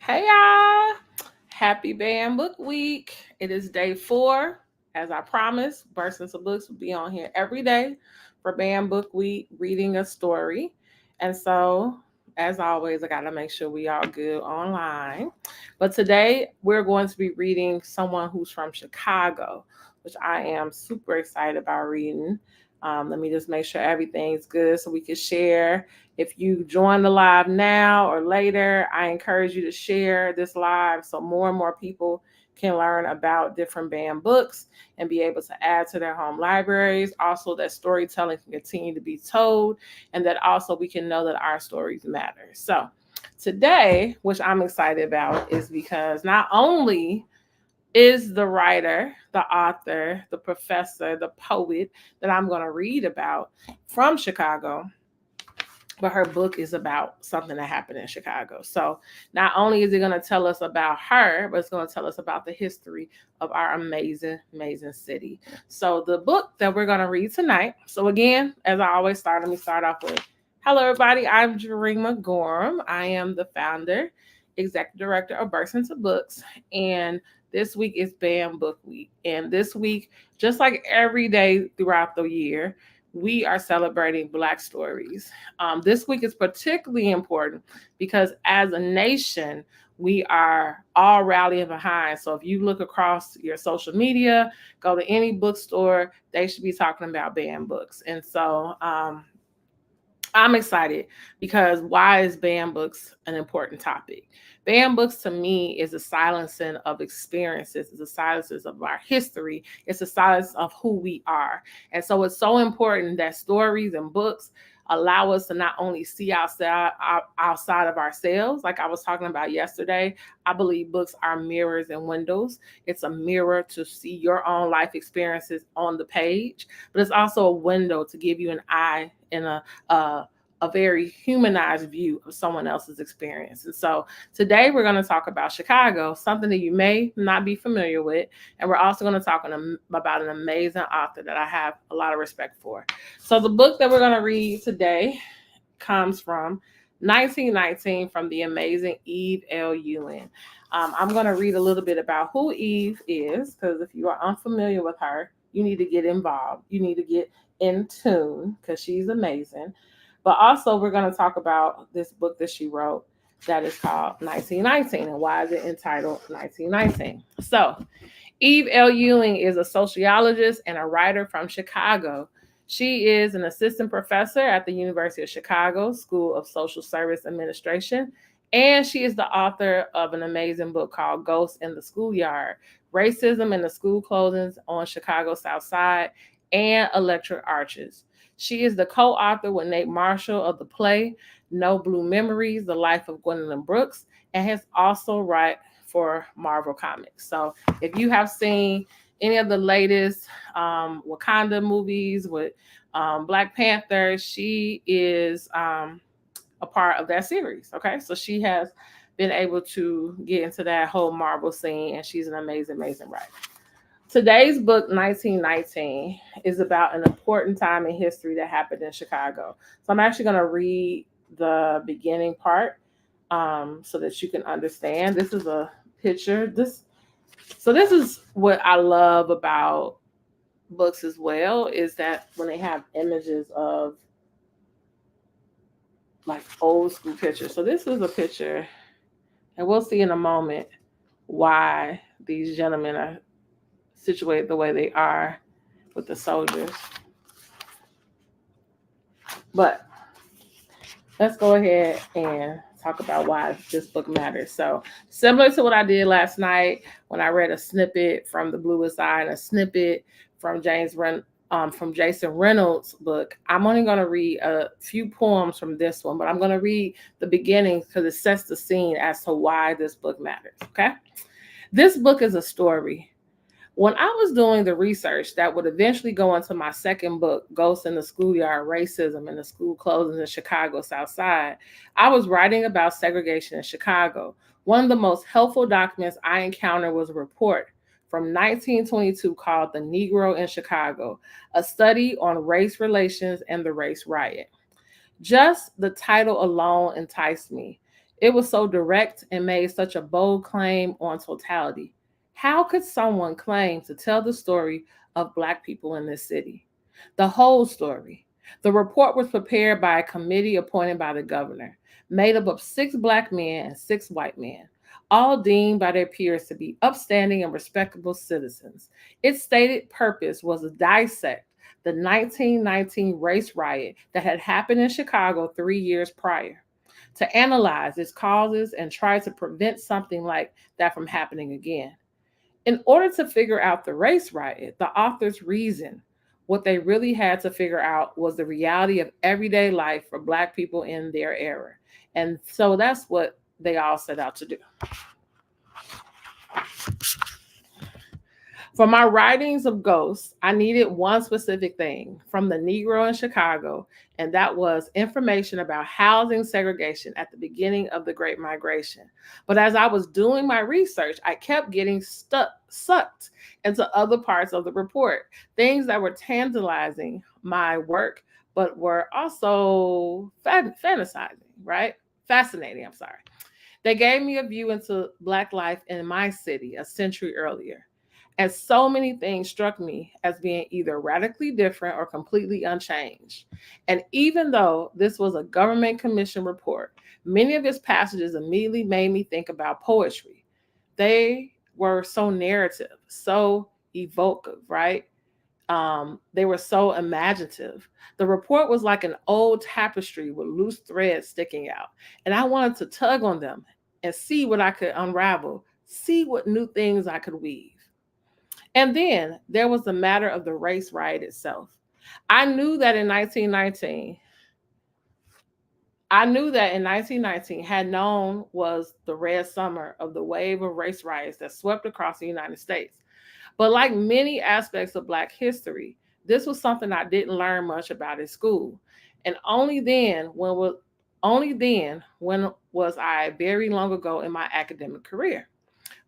Hey y'all! Happy Band Book Week. It is day 4. As I promised, Bursts into Books will be on here every day for Band Book Week, reading a story. And so, as always, I got to make sure we all good online. But today, we're going to be reading someone who's from Chicago, which I am super excited about reading. Let me just make sure everything's good so we can share. If you join the live now or later, I encourage you to share this live so more and more people can learn about different banned books and be able to add to their home libraries. Also, that storytelling can continue to be told, and that also we can know that our stories matter. So, today, which I'm excited about, is because not only is the writer, the author, the professor, the poet that I'm going to read about from Chicago, but her book is about something that happened in Chicago. So not only is it going to tell us about her, but it's going to tell us about the history of our amazing, amazing city. So the book that we're going to read tonight. So again, as I always start, let me start off with, hello everybody. I'm Jarima Gorham. I am the founder, executive director of Burst Into Books, and this week is BAM Book Week. And this week, just like every day throughout the year, we are celebrating Black stories. This week is particularly important because as a nation, we are all rallying behind. So if you look across your social media, go to any bookstore, they should be talking about banned books. And so I'm excited because why is banned books an important topic? Banned books to me is a silencing of experiences, it's a silencing of our history, it's a silence of who we are. And so it's so important that stories and books allow us to not only see outside of ourselves, like I was talking about yesterday. I believe books are mirrors and windows. It's a mirror to see your own life experiences on the page, but it's also a window to give you an eye and a a very humanized view of someone else's experience. And so today we're going to talk about Chicago, something that you may not be familiar with. And we're also going to talk about an amazing author that I have a lot of respect for. So the book that we're going to read today comes from 1919 from the amazing Eve L. Ewing. I'm going to read a little bit about who Eve is, because if you are unfamiliar with her, you need to get involved. You need to get in tune because she's amazing. But also, we're going to talk about this book that she wrote that is called 1919. And why is it entitled 1919? So, Eve L. Ewing is a sociologist and a writer from Chicago. She is an assistant professor at the University of Chicago School of Social Service Administration, and she is the author of an amazing book called Ghosts in the Schoolyard, Racism and the School Closings on Chicago's South Side, and Electric Arches. She is the co-author with Nate Marshall of the play No Blue Memories, The Life of Gwendolyn Brooks, and has also written for Marvel Comics. So if you have seen any of the latest Wakanda movies with Black Panther, she is a part of that series. Okay, so she has been able to get into that whole Marvel scene, and she's an amazing, amazing writer. Today's book, 1919, is about an important time in history that happened in Chicago. So I'm actually going to read the beginning part so that you can understand. This is a picture. This is what I love about books as well, is that when they have images of like old school pictures. So this is a picture, and we'll see in a moment why these gentlemen are situated the way they are with the soldiers. But let's go ahead and talk about why this book matters. So, similar to what I did last night when I read a snippet from The Bluest Eye and a snippet from from Jason Reynolds' book, I'm only going to read a few poems from this one, but I'm going to read the beginning because it sets the scene as to why this book matters. Okay, this book is a story. When I was doing the research that would eventually go into my second book, Ghosts in the Schoolyard, Racism and the School Closings in Chicago South Side, I was writing about segregation in Chicago. One of the most helpful documents I encountered was a report from 1922 called The Negro in Chicago, a study on race relations and the race riot. Just the title alone enticed me. It was so direct and made such a bold claim on totality. How could someone claim to tell the story of Black people in this city? The whole story. The report was prepared by a committee appointed by the governor, made up of 6 Black men and 6 white men, all deemed by their peers to be upstanding and respectable citizens. Its stated purpose was to dissect the 1919 race riot that had happened in Chicago 3 years prior, to analyze its causes and try to prevent something like that from happening again. In order to figure out the race riot, the authors reasoned what they really had to figure out was the reality of everyday life for Black people in their era. And so that's what they all set out to do. For my writings of ghosts, I needed one specific thing from the Negro in Chicago, and that was information about housing segregation at the beginning of the Great Migration. But as I was doing my research, I kept getting sucked into other parts of the report, things that were tantalizing my work, but were also fantasizing, right? Fascinating, I'm sorry. They gave me a view into Black life in my city a century earlier. And so many things struck me as being either radically different or completely unchanged. And even though this was a government commission report, many of its passages immediately made me think about poetry. They were so narrative, so evocative, right? They were so imaginative. The report was like an old tapestry with loose threads sticking out. And I wanted to tug on them and see what I could unravel, see what new things I could weave. And then there was the matter of the race riot itself. I knew that in 1919, had known was the red summer of the wave of race riots that swept across the United States. But like many aspects of Black history, this was something I didn't learn much about in school. And only then when was I very long ago in my academic career.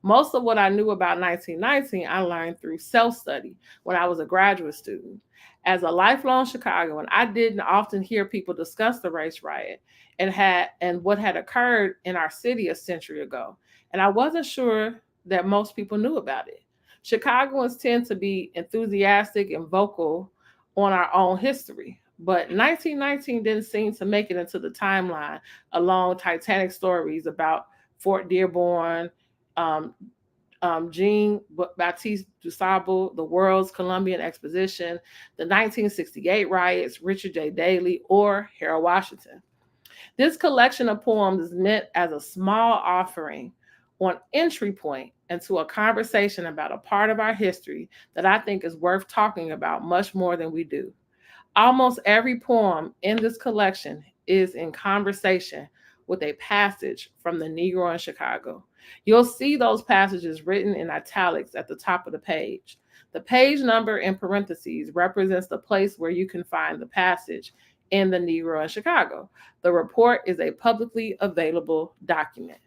Most of what I knew about 1919, I learned through self study when I was a graduate student. As a lifelong Chicagoan, I didn't often hear people discuss the race riot and what had occurred in our city a century ago. And I wasn't sure that most people knew about it. Chicagoans tend to be enthusiastic and vocal on our own history, but 1919 didn't seem to make it into the timeline along Titanic stories about Fort Dearborn, um, Jean Baptiste Dusable, the World's Columbian Exposition, the 1968 riots, Richard J. Daley, or Harold Washington. This collection of poems is meant as a small offering on entry point into a conversation about a part of our history that I think is worth talking about much more than we do. Almost every poem in this collection is in conversation with a passage from the Negro in Chicago. You'll see those passages written in italics at the top of the page. The page number in parentheses represents the place where you can find the passage in the Negro in Chicago. The report is a publicly available document.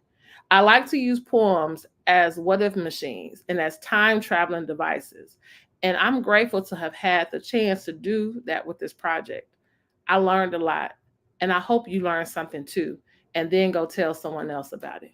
I like to use poems as what if machines and as time traveling devices. And I'm grateful to have had the chance to do that with this project. I learned a lot, and I hope you learned something too, and then go tell someone else about it.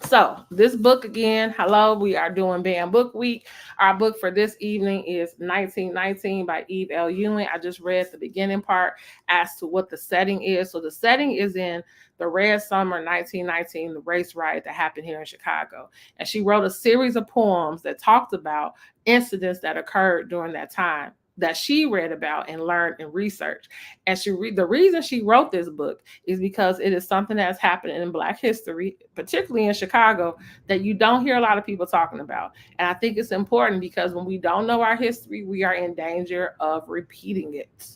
So, this book again, hello, we are doing Bam Book Week. Our book for this evening is 1919 by Eve L. Ewing. I just read the beginning part as to what the setting is. So, the setting is in the Red Summer 1919, the race riot that happened here in Chicago. And she wrote a series of poems that talked about incidents that occurred during that time that she read about and learned and researched. And the reason she wrote this book is because it is something that's happened in Black history, particularly in Chicago, that you don't hear a lot of people talking about. And I think it's important because when we don't know our history, we are in danger of repeating it.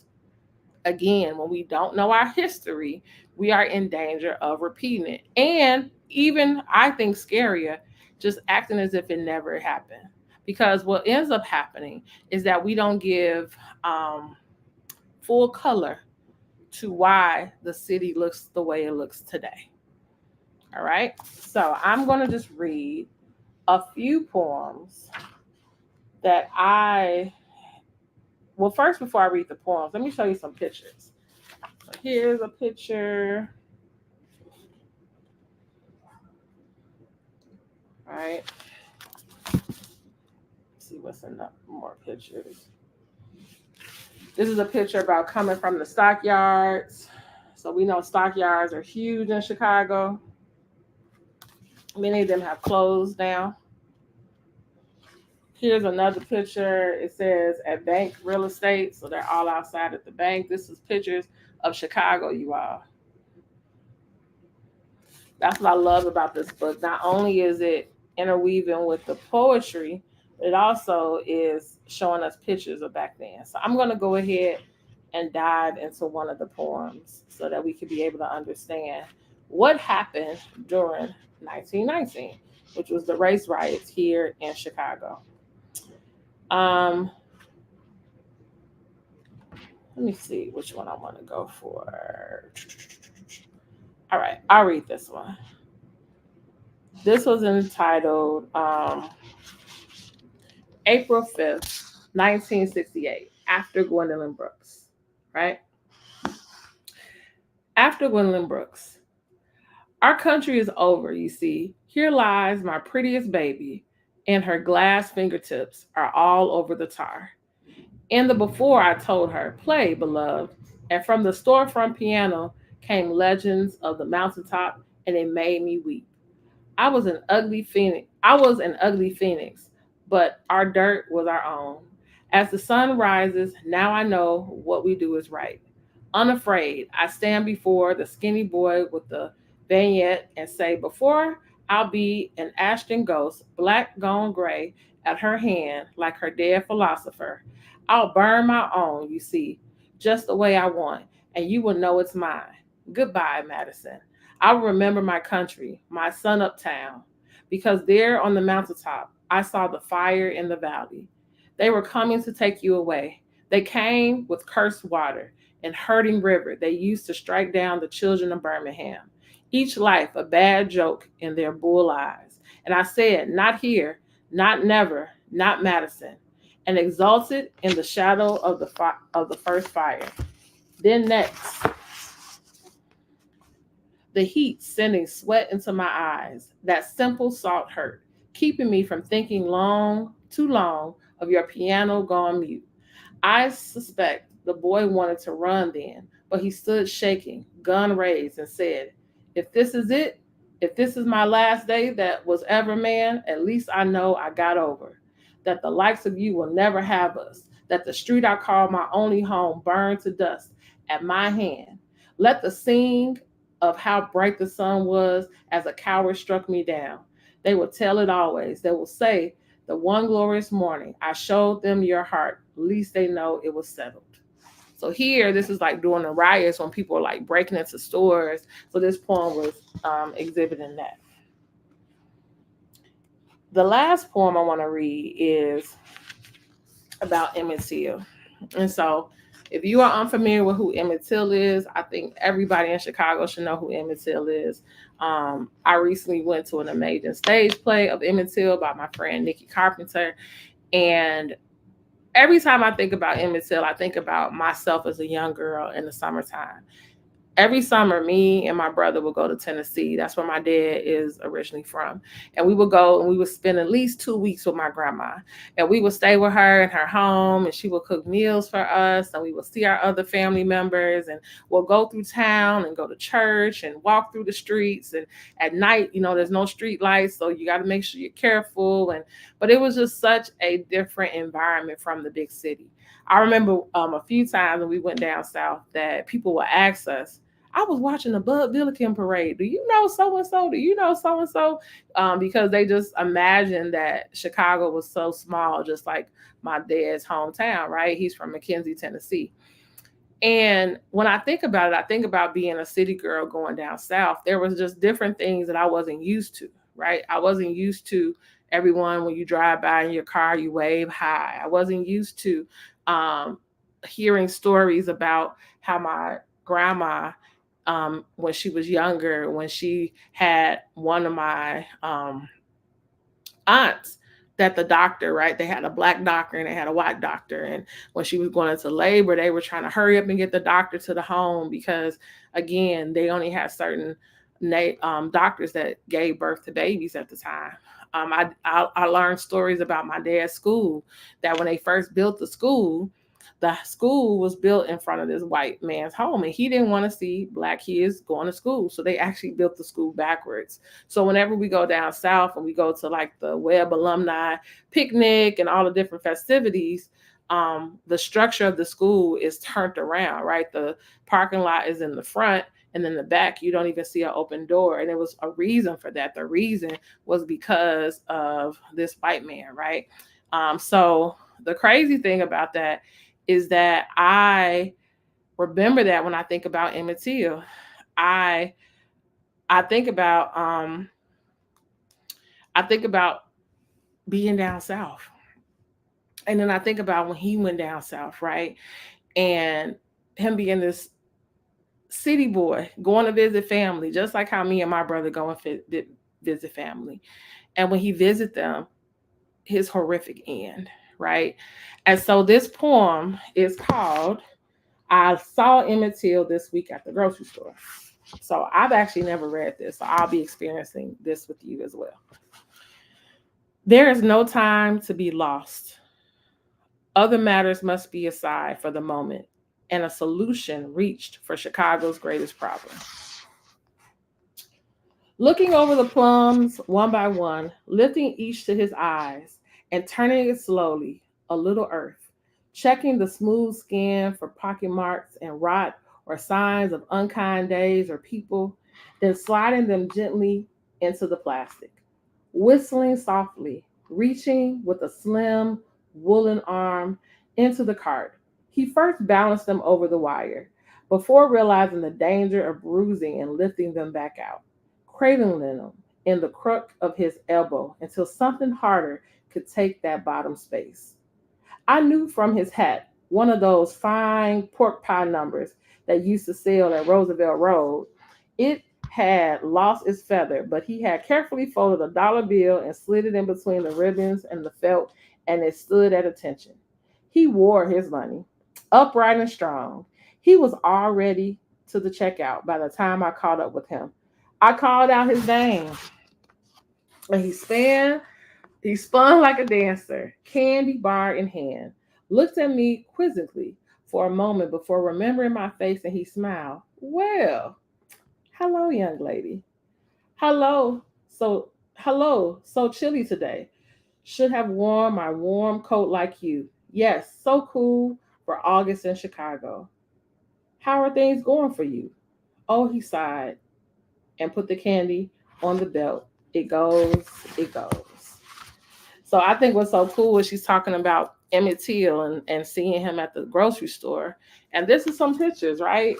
Again, when we don't know our history, we are in danger of repeating it. And even, I think, scarier, just acting as if it never happened. Because what ends up happening is that we don't give full color to why the city looks the way it looks today. All right. So I'm going to just read a few poems that first, before I read the poems, let me show you some pictures. So here's a picture All right. Let's see what's in the more pictures. This is a picture about coming from the stockyards. So we know stockyards are huge in Chicago. Many of them have closed now. Here's another picture. It says at Bank Real Estate. So they're all outside at the bank. This is pictures of Chicago, you all. That's what I love about this book. Not only is it interweaving with the poetry, but it also is showing us pictures of back then. So I'm going to go ahead and dive into one of the poems so that we can be able to understand what happened during 1919, which was the race riots here in Chicago. Um, Let me see which one I want to go for. All right, I'll read this one. This was entitled April 5th, 1968, after Gwendolyn Brooks, right? After Gwendolyn Brooks. Our country is over, you see. Here lies my prettiest baby, and her glass fingertips are all over the tar. In the before, I told her, play, beloved. And from the storefront piano came legends of the mountaintop, and it made me weep. I was an ugly phoenix, but our dirt was our own. As the sun rises, now I know what we do is right. Unafraid, I stand before the skinny boy with the bayonet and say, before I'll be an Ashton ghost, black gone gray, at her hand like her dead philosopher. I'll burn my own, you see, just the way I want, and you will know it's mine. Goodbye, Madison. I will remember my country, my sun uptown, because there on the mountaintop, I saw the fire in the valley. They were coming to take you away. They came with cursed water and hurting river. They used to strike down the children of Birmingham. Each life a bad joke in their bull eyes. And I said, not here, not never, not Madison. And exalted in the shadow of the first fire. Then next, the heat sending sweat into my eyes. That simple salt hurt, keeping me from thinking long, too long, of your piano gone mute. I suspect the boy wanted to run then, but he stood shaking, gun raised, and said, if this is it, if this is my last day that was ever man, at least I know I got over. That the likes of you will never have us. That the street I call my only home burned to dust at my hand. Let the scene of how bright the sun was as a coward struck me down. They will tell it always. They will say, the one glorious morning, I showed them your heart. At least they know it was settled. So here, this is like during the riots when people are like breaking into stores. So this poem was exhibiting that. The last poem I want to read is about Emmett Till. And so if you are unfamiliar with who Emmett Till is, I think everybody in Chicago should know who Emmett Till is. I recently went to an amazing stage play of Emmett Till by my friend Nikki Carpenter. And every time I think about Emmett Till, I think about myself as a young girl in the summertime. Every summer, me and my brother would go to Tennessee. That's where my dad is originally from. And we would go and we would spend at least 2 weeks with my grandma. And we would stay with her in her home and she would cook meals for us. And we would see our other family members and we'll go through town and go to church and walk through the streets. And at night, there's no street lights. So you got to make sure you're careful. But it was just such a different environment from the big city. I remember a few times when we went down south that people would ask us, I was watching the Bud Billiken parade. Do you know so and so? Do you know so and so? Because they just imagined that Chicago was so small, just like my dad's hometown, right? He's from McKenzie, Tennessee. And when I think about it, I think about being a city girl going down south. There was just different things that I wasn't used to, right? I wasn't used to everyone when you drive by in your car, you wave hi. I wasn't used to hearing stories about how my grandma when she was younger, when she had one of my aunts, that the doctor, right? They had a black doctor and they had a white doctor. And when she was going into labor, they were trying to hurry up and get the doctor to the home because, again, they only had certain doctors that gave birth to babies at the time. I learned stories about my dad's school, that when they first built the school was built in front of this white man's home, and he didn't want to see black kids going to school, so they actually built the school backwards. So whenever we go down south and we go to like the Webb alumni picnic and all the different festivities, the structure of the school is turned around, right? The parking lot is in the front, and then the back you don't even see an open door, and there was a reason for that. The reason was because of this white man, right? So the crazy thing about that is that I remember that when I think about Emmett Till. I think about I think about being down south, and then I think about when he went down south, right? And him being this city boy going to visit family, just like how me and my brother go and visit family. And when he visit them, his horrific end, right? And so this poem is called I Saw Emmett Till This Week at the Grocery Store. So I've actually never read this, so I'll be experiencing this with you as well. There is no time to be lost. Other matters must be aside for the moment, and a solution reached for Chicago's greatest problem. Looking over the plums one by one, lifting each to his eyes and turning it slowly, a little earth, checking the smooth skin for pocket marks and rot or signs of unkind days or people, then sliding them gently into the plastic, whistling softly, reaching with a slim woolen arm into the cart. He first balanced them over the wire before realizing the danger of bruising and lifting them back out, cradling them in the crook of his elbow until something harder could take that bottom space. I knew from his hat, one of those fine pork pie numbers that used to sell at Roosevelt Road, it had lost its feather, but he had carefully folded a dollar bill and slid it in between the ribbons and the felt, and it stood at attention. He wore his money, upright and strong. He was already to the checkout by the time I caught up with him. I called out his name, and he spun like a dancer, candy bar in hand, looked at me quizzically for a moment before remembering my face, and he smiled. Well, hello, young lady. Hello. So chilly today. Should have worn my warm coat like you. Yes, so cool for August in Chicago. How are things going for you? Oh, he sighed and put the candy on the belt. It goes, it goes. So I think what's so cool is she's talking about Emmett Till and seeing him at the grocery store. And this is some pictures, right?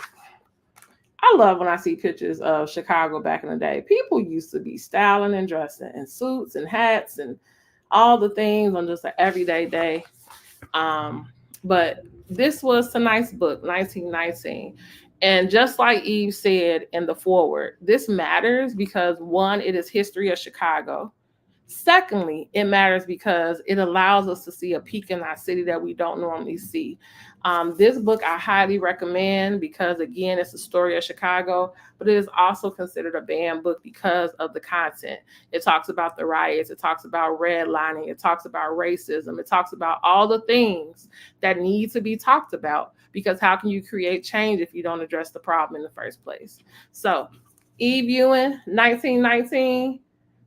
I love when I see pictures of Chicago back in the day. People used to be styling and dressing in suits and hats and all the things on just an everyday day. Um, but this was tonight's book, 1919. And just like Eve said in the foreword, this matters because one, it is history of Chicago. Secondly, it matters because it allows us to see a peek in our city that we don't normally see. This book I highly recommend because, again, it's a story of Chicago, but it is also considered a banned book because of the content. It talks about the riots, it talks about redlining, it talks about racism, it talks about all the things that need to be talked about because how can you create change if you don't address the problem in the first place? So, Eve Ewing, 1919.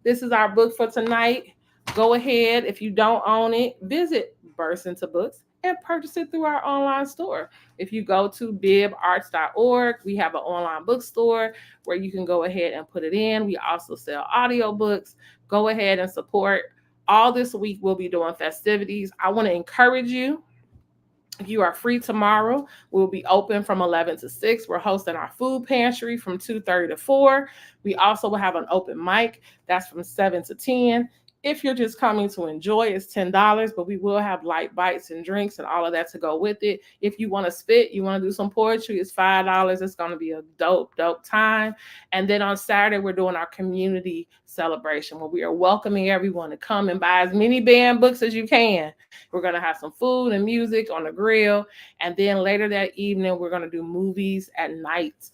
This is our book for tonight. Go ahead, if you don't own it, visit Burst Into Books and purchase it through our online store. If you go to bibarts.org, we have an online bookstore where you can go ahead and put it in. We also sell audiobooks. Go ahead and support. All this week, we'll be doing festivities. I want to encourage you. If you are free tomorrow, we'll be open from 11 to 6. We're hosting our food pantry from 2:30 to 4. We also will have an open mic. That's from 7 to 10. If you're just coming to enjoy, it's $10, but we will have light bites and drinks and all of that to go with it. If you want to spit, you want to do some poetry, it's $5. It's going to be a dope time. And then on Saturday, we're doing our community celebration where we are welcoming everyone to come and buy as many banned books as you can. We're going to have some food and music on the grill. And then later that evening, we're going to do movies at night.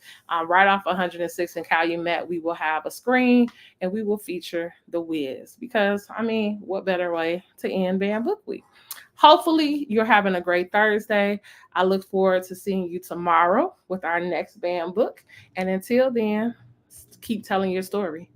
Right off 106 in Calumet, we will have a screen and we will feature The Wiz because because, I mean, what better way to end Banned Book Week? Hopefully, you're having a great Thursday. I look forward to seeing you tomorrow with our next banned book. And until then, keep telling your story.